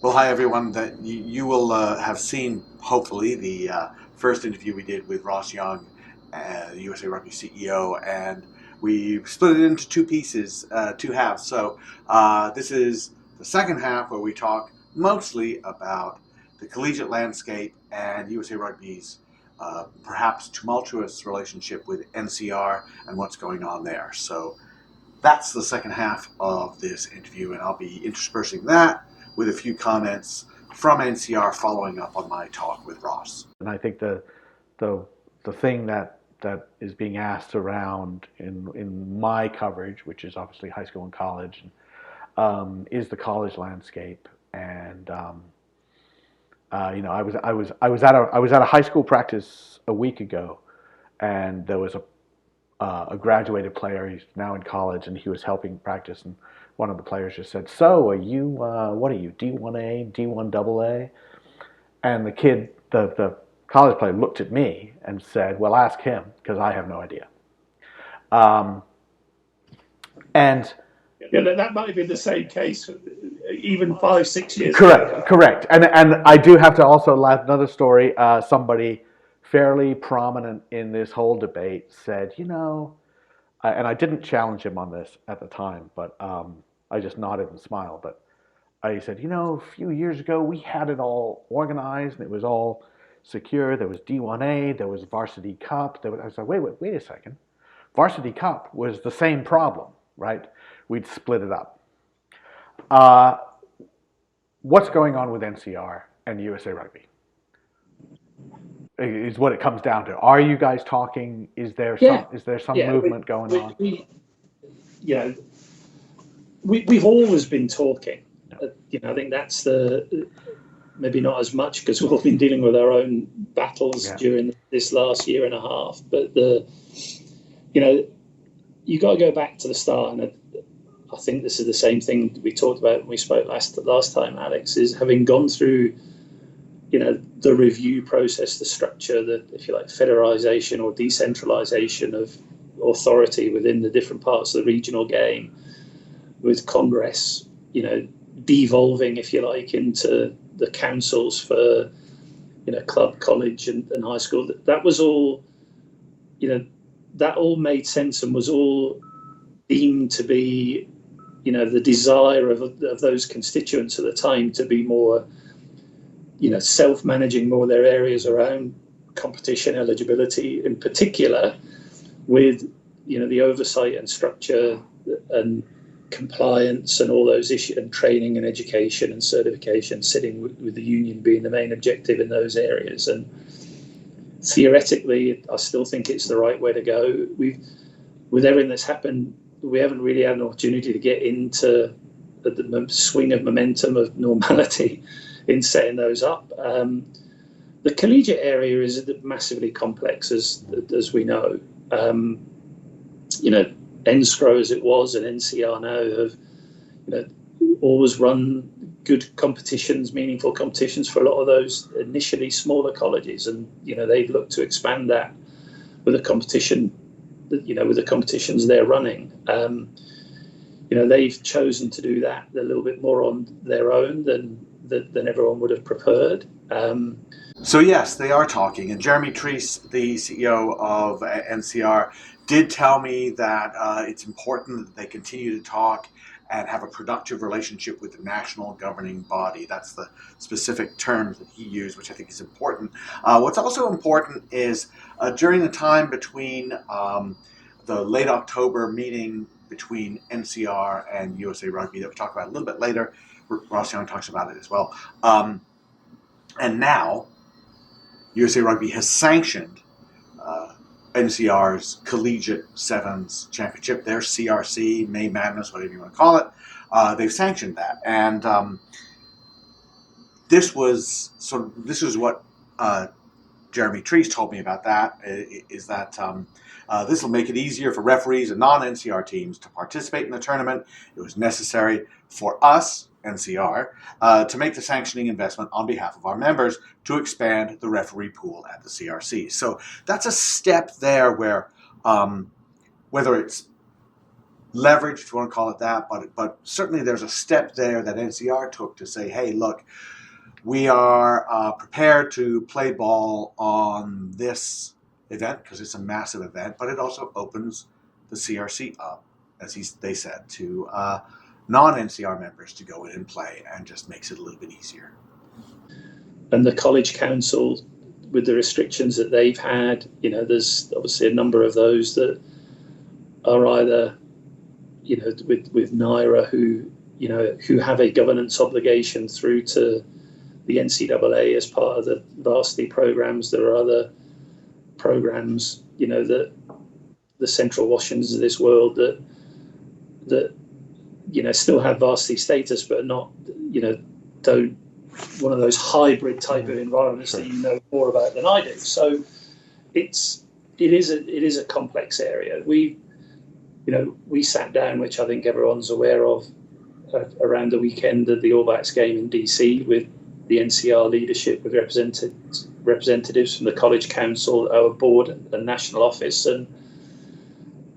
Well, hi everyone. That you will have seen, hopefully, the first interview we did with Ross Young, USA Rugby CEO, and we split it into two pieces, two halves. So this is the second half where we talk mostly about the collegiate landscape and USA Rugby's perhaps tumultuous relationship with NCR and what's going on there. So that's the second half of this interview, and I'll be interspersing that with a few comments from NCR following up on my talk with Ross. And I think the the thing that is being asked around in my coverage, which is obviously high school and college, is the college landscape. And I was at a high school practice a week ago, and there was a graduated player. He's now in college, and he was helping practice. And one of the players just said, "So, are you? What are you? D1A, D1 AA?" And the college player, looked at me and said, "Well, ask him because I have no idea." Um, and Yeah, that might have been the same case even 5, 6 years correct, ago. correct. And I do have to also add another story. Somebody fairly prominent in this whole debate said, and I didn't challenge him on this at the time, but I just nodded and smiled. But I said, a few years ago we had it all organized and it was all secure. There was D1A, there was Varsity Cup. I was like, wait a second. Varsity Cup was the same problem, right? We'd split it up. Uh, what's going on with NCR and USA Rugby? Is what it comes down to. Are you guys talking? Is there some Yeah. movement going on? You know, we've always been talking. Yeah. I think that's maybe not as much because we've all been dealing with our own battles during this last year and a half. But you got to go back to the start, and I think this is the same thing we talked about when we spoke last time, Alex. Is having gone through, the review process, the structure, if you like, federalization or decentralization of authority within the different parts of the regional game, with Congress, devolving, if you like, into the councils for, club, college, and high school. That was all, that all made sense and was all deemed to be, the desire of those constituents at the time to be more, self-managing more their areas around competition eligibility, in particular with, the oversight and structure and compliance and all those issues, and training and education and certification sitting with the union being the main objective in those areas. And theoretically, I still think it's the right way to go. With everything that's happened, we haven't really had an opportunity to get into the swing of momentum of normality in setting those up. The collegiate area is massively complex, as we know. NSCRO as it was and NCR now have, always run good competitions, meaningful competitions for a lot of those initially smaller colleges, and they've looked to expand that with the competition, with the competitions they're running. They've chosen to do that a little bit more on their own than everyone would have preferred. So yes, they are talking, and Jeremy Treese, the CEO of NCR, did tell me that it's important that they continue to talk and have a productive relationship with the national governing body. That's the specific terms that he used, which I think is important. What's also important is during the time between the late October meeting between NCR and USA Rugby that we talk about a little bit later, Ross Young talks about it as well, and now USA Rugby has sanctioned NCR's Collegiate Sevens Championship, their CRC, May Madness, whatever you want to call it. They've sanctioned that, and this is what Jeremy Treese told me about that. Is that this will make it easier for referees and non-NCR teams to participate in the tournament. It was necessary for us, NCR, to make the sanctioning investment on behalf of our members to expand the referee pool at the CRC. So that's a step there where whether it's leverage, if you want to call it that, but certainly there's a step there that NCR took to say, hey, look, we are prepared to play ball on this event because it's a massive event, but it also opens the CRC up, as they said, to non-NCR members to go in and play, and just makes it a little bit easier. And the College Council, with the restrictions that they've had, there's obviously a number of those that are either, with NIRA, who have a governance obligation through to the NCAA as part of the varsity programs. There are other programs, that the Central Washingtons of this world that still have varsity status, but not, don't, one of those hybrid type of environments that you know more about than I do. So it is a complex area. We sat down, which I think everyone's aware of, around the weekend of the All Blacks game in DC with the NCR leadership, with representatives from the College Council, our board and national office, and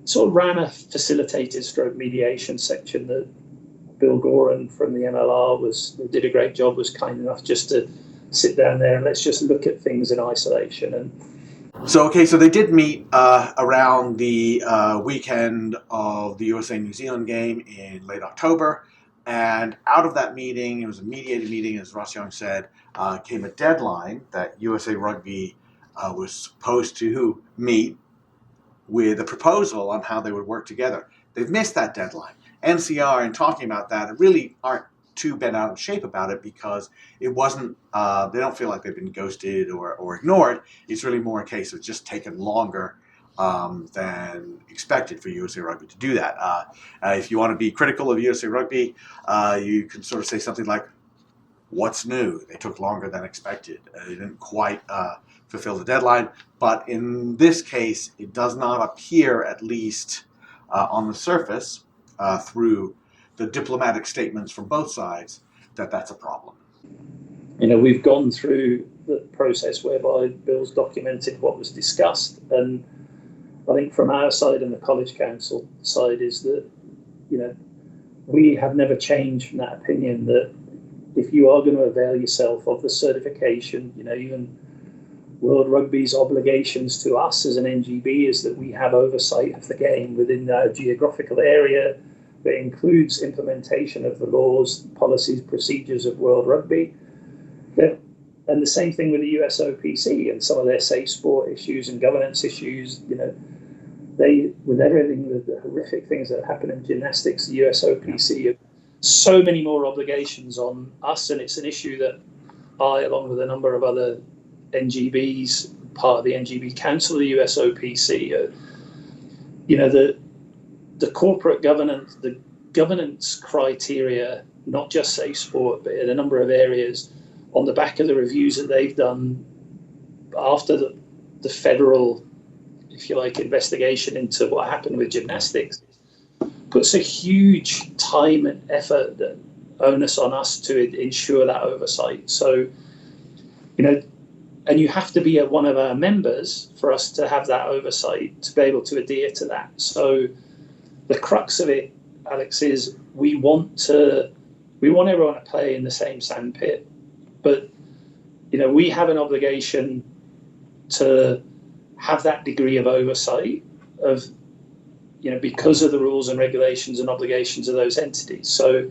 sort of ran a facilitated stroke mediation section that Bill Goran from the MLR did a great job, was kind enough just to sit down there and let's just look at things in isolation. And so they did meet around the weekend of the USA New Zealand game in late October. And out of that meeting, it was a mediated meeting, as Ross Young said, came a deadline that USA Rugby was supposed to meet with a proposal on how they would work together. They've missed that deadline. NCR, in talking about that, really aren't too bent out of shape about it, because it wasn't, they don't feel like they've been ghosted or ignored. It's really more a case of just taking longer than expected for USA Rugby to do that. If you want to be critical of USA Rugby, you can sort of say something like, what's new? They took longer than expected. They didn't quite fulfill the deadline. But in this case, it does not appear, at least on the surface, through the diplomatic statements from both sides, that that's a problem. We've gone through the process whereby Bill's documented what was discussed, and I think from our side and the College Council side is that, we have never changed from that opinion that if you are going to avail yourself of the certification, even World Rugby's obligations to us as an NGB is that we have oversight of the game within our geographical area that includes implementation of the laws, policies, procedures of World Rugby. And the same thing with the USOPC and some of their safe sport issues and governance issues. They, with everything, the horrific things that happen in gymnastics, the USOPC have so many more obligations on us, and it's an issue that I, along with a number of other NGBs, part of the NGB Council of the USOPC, the corporate governance, the governance criteria, not just safe sport, but in a number of areas, on the back of the reviews that they've done after the federal, if you like, investigation into what happened with gymnastics, puts a huge time and effort, onus on us to ensure that oversight. So, and you have to be one of our members for us to have that oversight, to be able to adhere to that. So the crux of it, Alex, is we want everyone to play in the same sandpit, but we have an obligation to have that degree of oversight of, because of the rules and regulations and obligations of those entities. So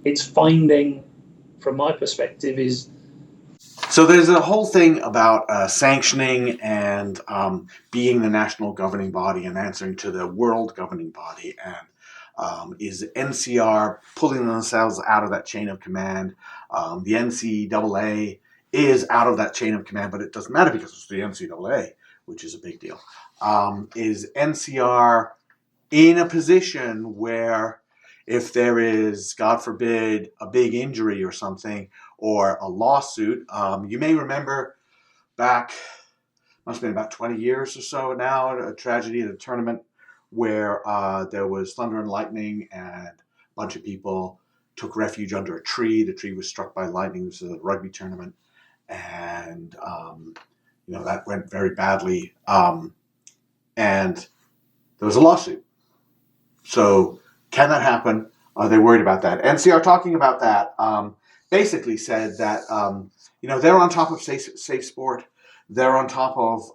it's finding, from my perspective, is... So there's a whole thing about sanctioning and being the national governing body and answering to the world governing body. And is NCR pulling themselves out of that chain of command? The NCAA is out of that chain of command, but it doesn't matter because it's the NCAA, which is a big deal. Is NCR in a position where if there is, God forbid, a big injury or something, or a lawsuit, you may remember back, must have been about 20 years or so now, a tragedy at a tournament where there was thunder and lightning and a bunch of people took refuge under a tree. The tree was struck by lightning. This was a rugby tournament. And, that went very badly. And there was a lawsuit. So Can that happen? Are they worried about that? NCR talking about that basically said that they're on top of safe sport. They're on top of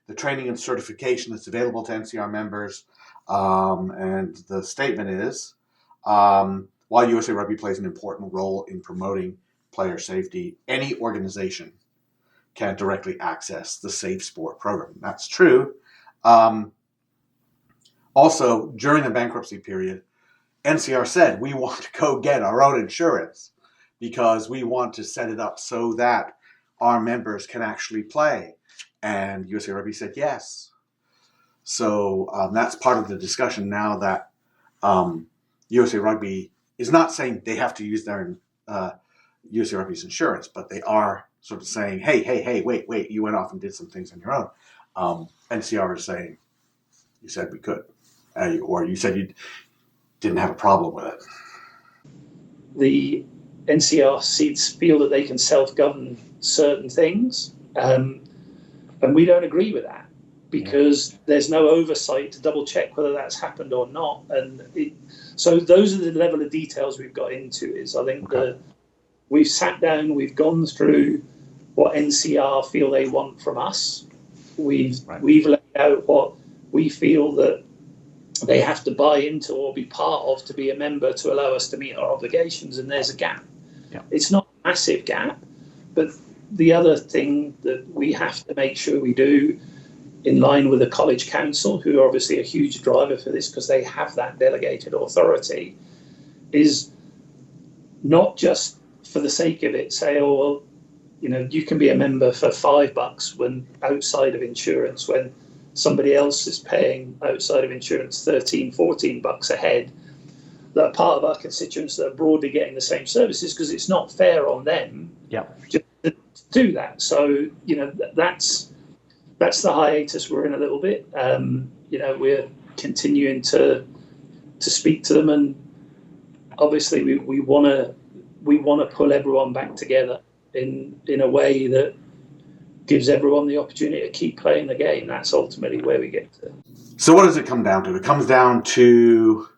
the training and certification that's available to NCR members. And the statement is, while USA Rugby plays an important role in promoting player safety, any organization can directly access the Safe Sport program. That's true. Also, during the bankruptcy period, NCR said, we want to go get our own insurance because we want to set it up so that our members can actually play. And USA Rugby said yes. So that's part of the discussion now that USA Rugby is not saying they have to use their USA Rugby's insurance, but they are sort of saying, hey, wait, you went off and did some things on your own. NCR is saying, you said we could, or you said you didn't have a problem with it. The NCR seats feel that they can self-govern certain things, and we don't agree with that because there's no oversight to double check whether that's happened or not. And so those are the level of details we've got into. Is I think we've sat down, we've gone through what NCR feel they want from us. We've laid out what we feel that they have to buy into or be part of to be a member to allow us to meet our obligations, and there's a gap. Yeah. It's not a massive gap, but the other thing that we have to make sure we do in line with the College Council, who are obviously a huge driver for this because they have that delegated authority, is not just for the sake of it, say, oh, well, you can be a member for $5 when outside of insurance, when somebody else is paying outside of insurance $13-14 a head, that are part of our constituents that are broadly getting the same services, because it's not fair on them just to do that. So, that's the hiatus we're in a little bit. We're continuing to speak to them, and obviously we want to pull everyone back together in a way that gives everyone the opportunity to keep playing the game. That's ultimately where we get to. So what does it come down to? It comes down to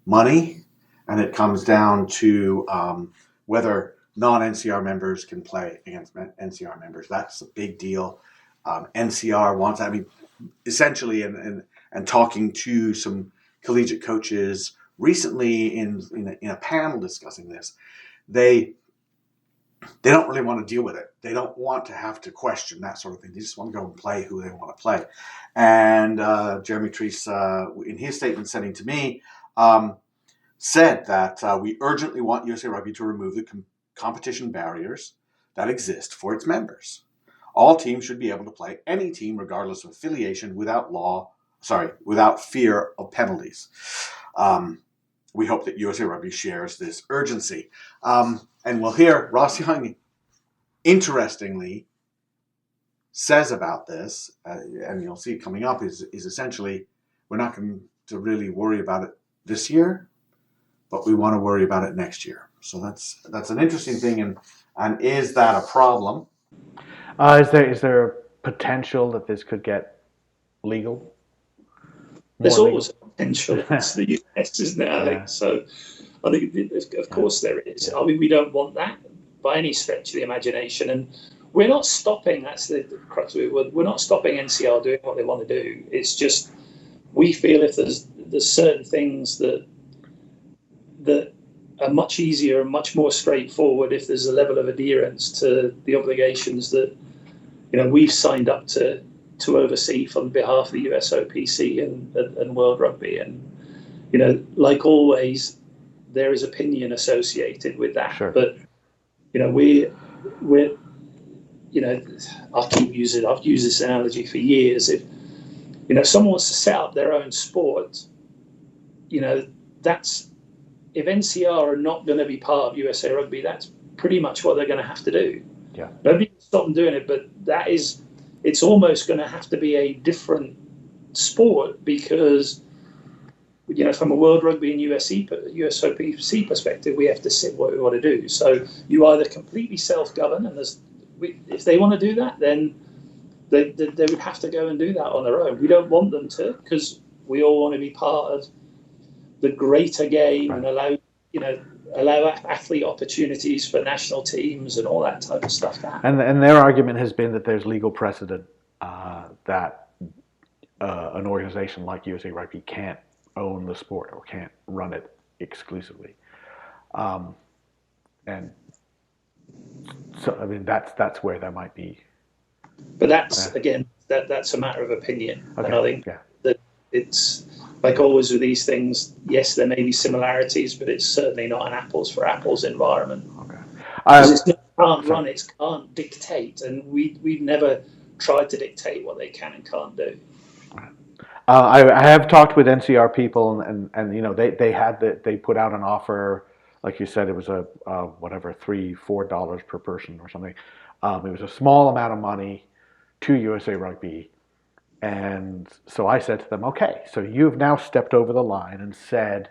money, and it comes down to whether non-NCR members can play against NCR members. That's a big deal. NCR wants, essentially, and talking to some collegiate coaches recently in a panel discussing this, they don't really want to deal with it. They don't want to have to question that sort of thing. They just want to go and play who they want to play. And Jeremy Treese, in his statement sending to me, said that we urgently want USA Rugby to remove the competition barriers that exist for its members. All teams should be able to play any team regardless of affiliation without fear of penalties. We hope that USA Rugby shares this urgency. And we'll hear Ross Young, interestingly, says about this, and you'll see it coming up, is essentially, we're not going to really worry about it this year, but we want to worry about it next year. So that's an interesting thing, and is that a problem? Is there a potential that this could get legal? There's always a potential. It's the US, isn't it, Alex? So I think, of course, there is. We don't want that by any stretch of the imagination. And we're not stopping, that's the crux of it, we're not stopping NCR doing what they want to do. It's just, we feel if there's certain things that are much easier and much more straightforward if there's a level of adherence to the obligations that we've signed up to oversee on behalf of the USOPC and World Rugby. And like always, there is opinion associated with that. Sure. But we're I've used this analogy for years. If someone wants to set up their own sport, that's, if NCR are not going to be part of USA Rugby, that's pretty much what they're going to have to do. Yeah. Nobody can stop them doing it, but it's almost going to have to be a different sport because, from a World Rugby and USOPC perspective, we have to sit what we want to do. So you either completely self-govern, and if they want to do that, then they would have to go and do that on their own. We don't want them to, because we all want to be part of the greater game Right. and allow athlete opportunities for national teams and all that type of stuff to happen. And their argument has been that there's legal precedent that an organization like USA Rugby can't own the sport or can't run it exclusively. And so, I mean, that's where there might be. But that's again, that's a matter of opinion, Okay. and I think that it's like always with these things. Yes, there may be similarities, but it's certainly not an apples for apples environment. Okay. It's not, can't run, it can't dictate, and we've never tried to dictate what they can and can't do. I have talked with NCR people, and they put out an offer, like you said, it was a whatever $3-4 per person or something. It was a small amount of money to USA Rugby, and so I said to them, okay, so you've now stepped over the line and said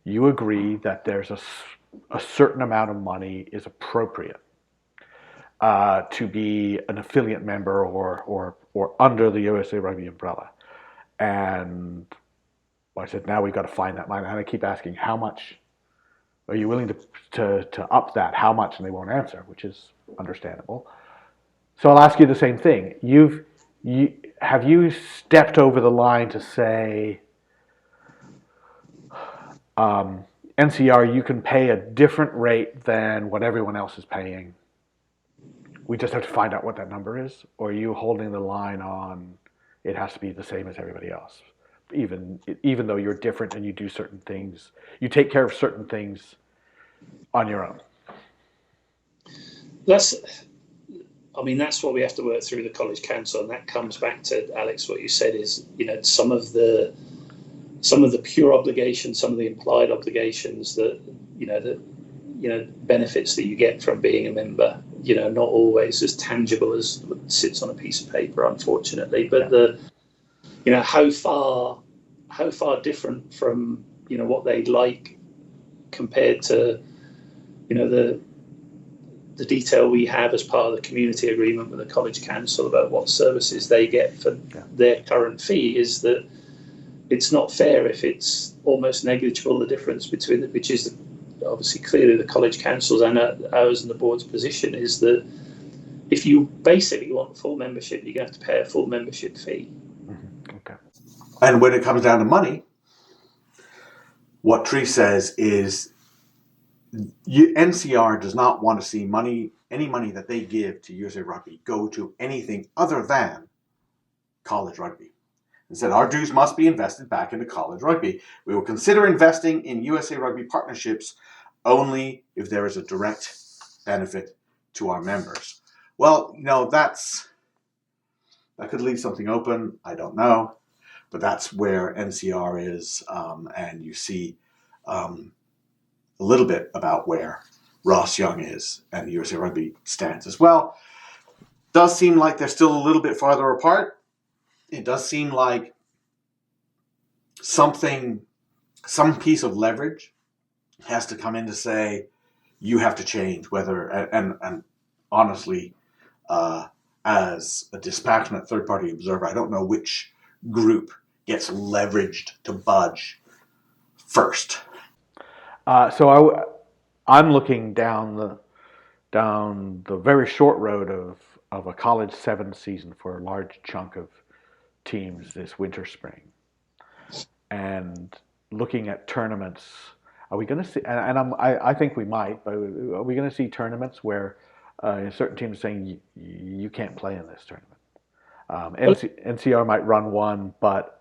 you agree that there's a certain amount of money is appropriate to be an affiliate member or under the USA Rugby umbrella. And I said, now we've got to find that line. And I keep asking, how much are you willing to up that? How much? And they won't answer, which is understandable. So I'll ask you the same thing. Have you stepped over the line to say, NCR, you can pay a different rate than what everyone else is paying? We just have to find out what that number is? Or are you holding the line on it has to be the same as everybody else, even though you're different and you do certain things, you take care of certain things on your own? That's what we have to work through the College Council, and that comes back to, Alex, what you said is, some of the pure obligations, some of the implied obligations that benefits that you get from being a member, not always as tangible as what sits on a piece of paper, unfortunately. But how far different from what they'd like compared to the detail we have as part of the community agreement with the College Council about what services they get for their current fee, is that it's not fair if it's almost negligible, the difference between it, which is obviously clearly the College Council's and ours and the board's position, is that if you basically want full membership, you're going to have to pay a full membership fee. Mm-hmm. Okay. And when it comes down to money, what Tree says is NCR does not want to see any money that they give to USA Rugby go to anything other than college rugby. Instead, our dues must be invested back into college rugby. We will consider investing in USA Rugby partnerships only if there is a direct benefit to our members. Well, that could leave something open. I don't know. But that's where NCR is, and you see a little bit about where Ross Young is and the USA Rugby stands as well. Does seem like they're still a little bit farther apart. It does seem like some piece of leverage has to come in to say you have to change. And honestly, as a dispassionate third-party observer, I don't know which group gets leveraged to budge first. So I'm looking down the very short road of a college 7 season for a large chunk of teams this winter spring, and looking at tournaments. Are we going to see? And I think we might, but are we going to see tournaments where certain teams are saying you can't play in this tournament? NCR might run one, but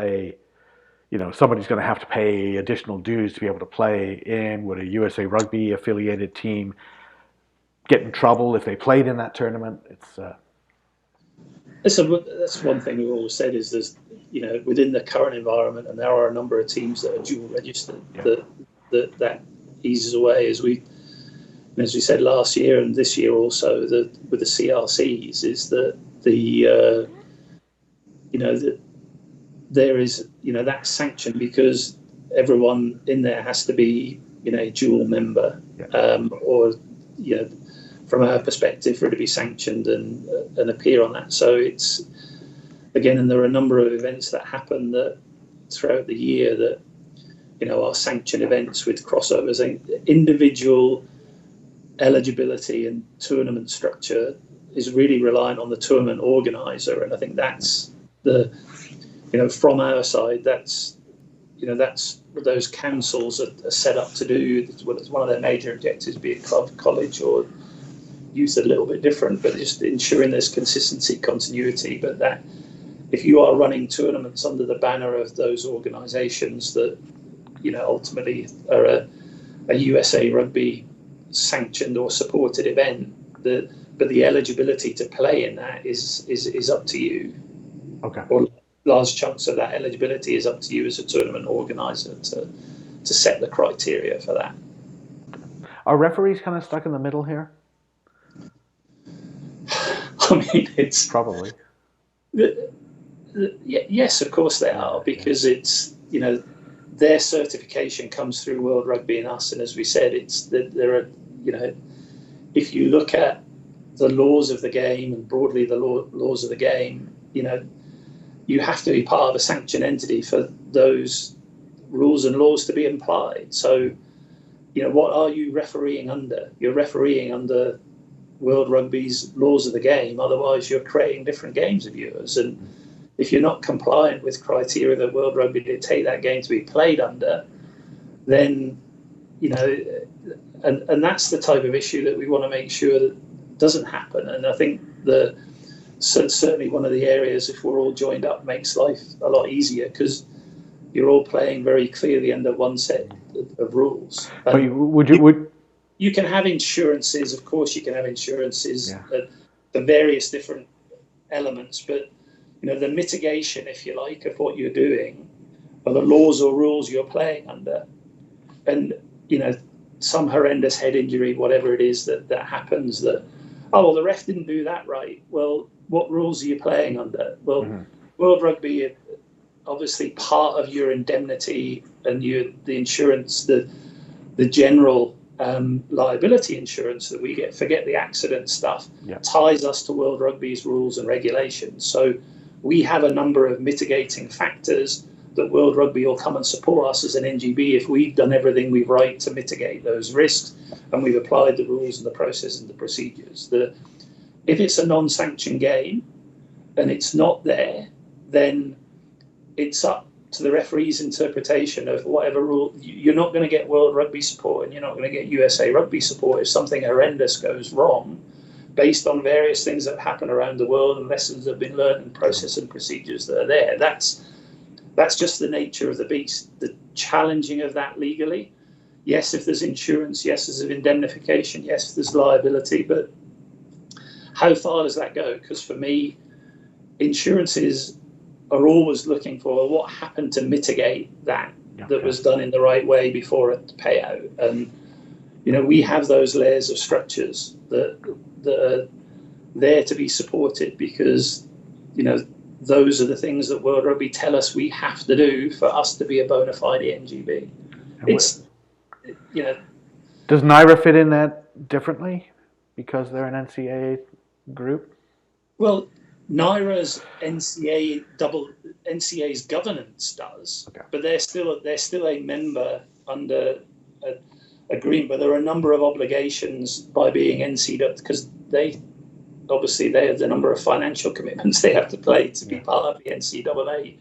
somebody's going to have to pay additional dues to be able to play in. Would a USA Rugby affiliated team get in trouble if they played in that tournament? That's one thing we've always said is there's within the current environment, and there are a number of teams that are dual registered, that eases away, as we said last year and this year also, with the CRCs, is that there is that sanction, because everyone in there has to be dual member, or from our perspective, for it to be sanctioned and appear on that. So it's again, and there are a number of events that happen that throughout the year that our sanction events with crossovers. I think individual eligibility and tournament structure is really reliant on the tournament organizer, and I think that's from our side, that's what those councils are set up to do. It's one of their major objectives, be it club, college, or youth, a little bit different, but just ensuring there's consistency, continuity. But that if you are running tournaments under the banner of those organisations that ultimately are a USA Rugby sanctioned or supported event, but the eligibility to play in that is up to you. Okay. Or large chunks of that eligibility is up to you as a tournament organizer to set the criteria for that. Are referees kind of stuck in the middle here? I mean, it's probably. Yes, of course they are, because it's their certification comes through World Rugby and us, and as we said, it's there are if you look at the laws of the game and broadly the laws of the game, you have to be part of a sanctioned entity for those rules and laws to be applied. So, what are you refereeing under? You're refereeing under World Rugby's laws of the game. Otherwise, you're creating different games of yours. And if you're not compliant with criteria that World Rugby dictate that game to be played under, then, and that's the type of issue that we want to make sure that doesn't happen. And I think certainly one of the areas, if we're all joined up, makes life a lot easier, because you're all playing very clearly under one set of rules. But you can have insurances, of course you can have insurances, the various different elements, but the mitigation, if you like, of what you're doing are the laws or rules you're playing under. And some horrendous head injury, whatever it is that happens, that the ref didn't do that right. Well, what rules are you playing under? Well, World Rugby, obviously part of your indemnity and the insurance, the general liability insurance that we get, forget the accident stuff, ties us to World Rugby's rules and regulations. So we have a number of mitigating factors that World Rugby will come and support us as an NGB if we've done everything we've right to mitigate those risks and we've applied the rules and the process and the procedures. If it's a non-sanctioned game and it's not there, then it's up to the referee's interpretation of whatever rule. You're not going to get World Rugby support and you're not going to get USA Rugby support if something horrendous goes wrong, based on various things that happen around the world and lessons that have been learned and process and procedures that are there. That's just the nature of the beast. The challenging of that legally, yes, if there's insurance, yes, there's indemnification, yes, there's liability, but how far does that go? Because for me, insurances are always looking for what happened to mitigate that was done in the right way before a payout. And, we have those layers of structures that are there to be supported because, those are the things that World Rugby tell us we have to do for us to be a bona fide NGB. Does NIRA fit in that differently because they're an NCAA group? Well, NIRA's NCAA's governance does, but they're still a member under an agreement. But there are a number of obligations by being NCAA, because they have the number of financial commitments they have to play to be part of the NCAA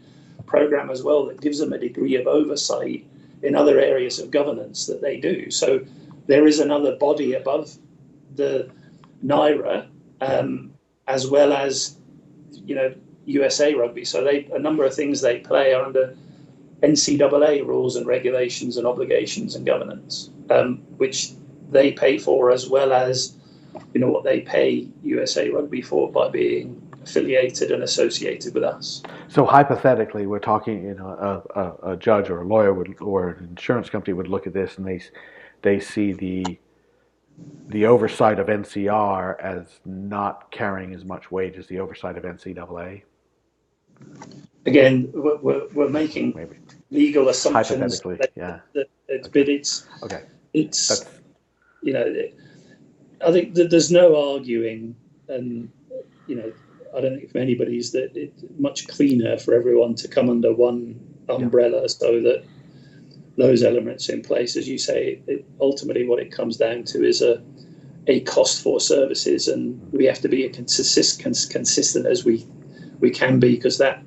program as well, that gives them a degree of oversight in other areas of governance that they do. So there is another body above the NIRA, as well as USA Rugby. So a number of things they play are under NCAA rules and regulations and obligations and governance, which they pay for, as well as what they pay USA Rugby for by being affiliated and associated with us. So hypothetically, we're talking, a judge or a lawyer or an insurance company would look at this and they see the oversight of NCR as not carrying as much weight as the oversight of NCAA. Again, we're making legal assumptions. Hypothetically, But it's I think that there's no arguing, and I don't think for anybody's that it's much cleaner for everyone to come under one umbrella, so that those elements in place. As you say, ultimately what it comes down to is a cost for services, and we have to be consistent as we can be, because that,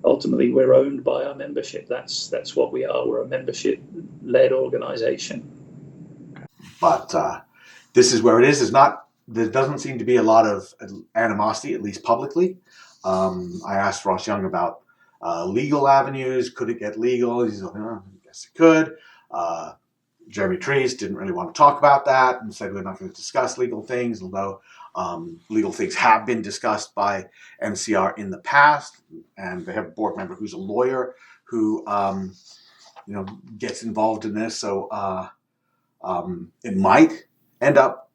ultimately we're owned by our membership. That's what we are. We're a membership-led organization. But this is where it is. There doesn't seem to be a lot of animosity, at least publicly. I asked Ross Young about legal avenues. Could it get legal? He's like, I guess it could. Jeremy Trees didn't really want to talk about that and said we're not going to discuss legal things, although legal things have been discussed by NCR in the past, and they have a board member who's a lawyer who gets involved in this. So it might end up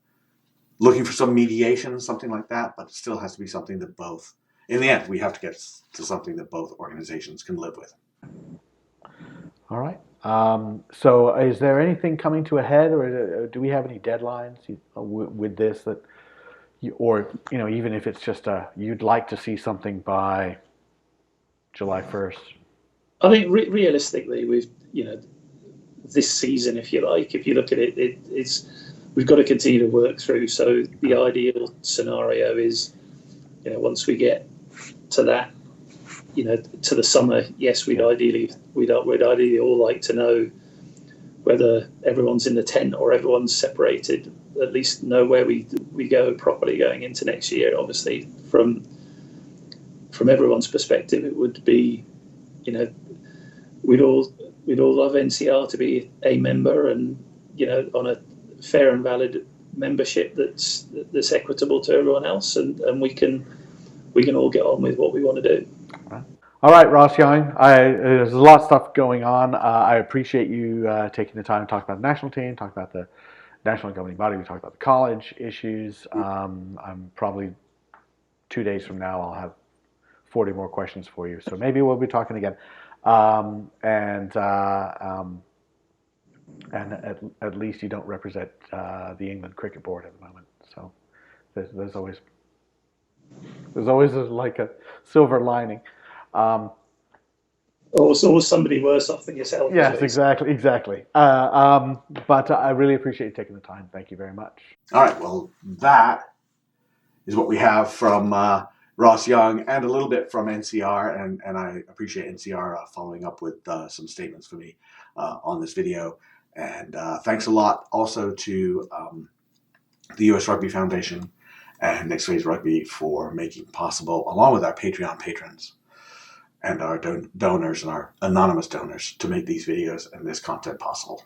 looking for some mediation, something like that, but it still has to be something that both, in the end, we have to get to something that both organizations can live with. All right. So is there anything coming to a head, or do we have any deadlines with this that, even if it's just you'd like to see something by July 1st? I think realistically, this season, if you like, if you look at it, we've got to continue to work through. So the ideal scenario is, once we get to that, to the summer, yes, we'd ideally all like to know whether everyone's in the tent or everyone's separated. At least know where we go properly going into next year. Obviously, from everyone's perspective, it would be, we'd all love NCR to be a member, and on a fair and valid membership that's equitable to everyone else, and we can all get on with what we want to do. All right, Ross Young. There's a lot of stuff going on. I appreciate you taking the time to talk about the national team, talk about the national governing body. We talked about the college issues. I'm probably 2 days from now, I'll have 40 more questions for you. So maybe we'll be talking again. And at least you don't represent the England Cricket Board at the moment. So there's always like a silver lining. Or somebody worse off than yourself. Yes, exactly. But I really appreciate you taking the time. Thank you very much. All right. Well, that is what we have from Ross Young and a little bit from NCR, and I appreciate NCR following up with some statements for me on this video. And thanks a lot also to the US Rugby Foundation and Next Phase Rugby for making possible, along with our Patreon patrons and our donors and our anonymous donors, to make these videos and this content possible.